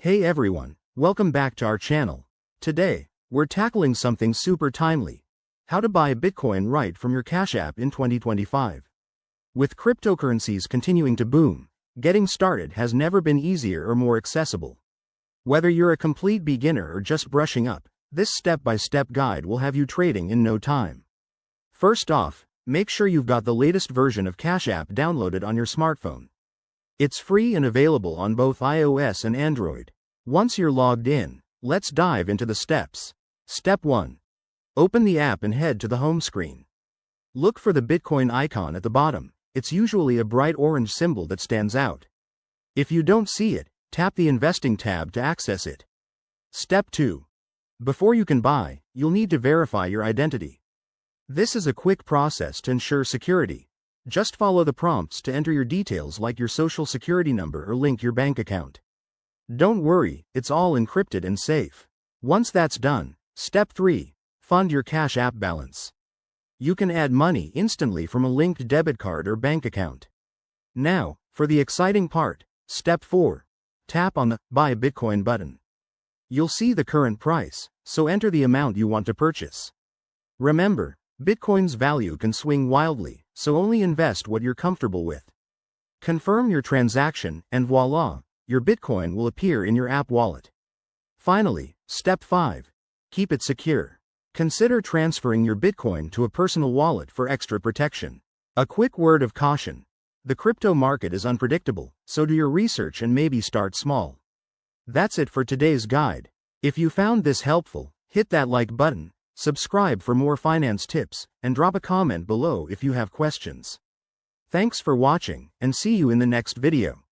Hey everyone, welcome back to our channel. Today, we're tackling something super timely. How to buy Bitcoin right from your Cash App in 2025. With cryptocurrencies continuing to boom, getting started has never been easier or more accessible. Whether you're a complete beginner or just brushing up, this step-by-step guide will have you trading in no time. First off, make sure you've got the latest version of Cash App downloaded on your smartphone. It's free and available on both iOS and Android. Once you're logged in, let's dive into the steps. Step 1. Open the app and head to the home screen. Look for the Bitcoin icon at the bottom. It's usually a bright orange symbol that stands out. If you don't see it, tap the Investing tab to access it. Step 2. Before you can buy, you'll need to verify your identity. This is a quick process to ensure security. Just follow the prompts to enter your details like your social security number or link your bank account. Don't worry, it's all encrypted and safe. Once that's done, step 3. Fund your Cash App balance. You can add money instantly from a linked debit card or bank account. Now, for the exciting part, step 4. Tap on the Buy Bitcoin button. You'll see the current price, so enter the amount you want to purchase. Remember, Bitcoin's value can swing wildly, so only invest what you're comfortable with. Confirm your transaction, and voila, your Bitcoin will appear in your app wallet. Finally, step 5. Keep it secure. Consider transferring your Bitcoin to a personal wallet for extra protection. A quick word of caution. The crypto market is unpredictable, so do your research and maybe start small. That's it for today's guide. If you found this helpful, hit that like button, subscribe for more finance tips, and drop a comment below if you have questions. Thanks for watching, and see you in the next video.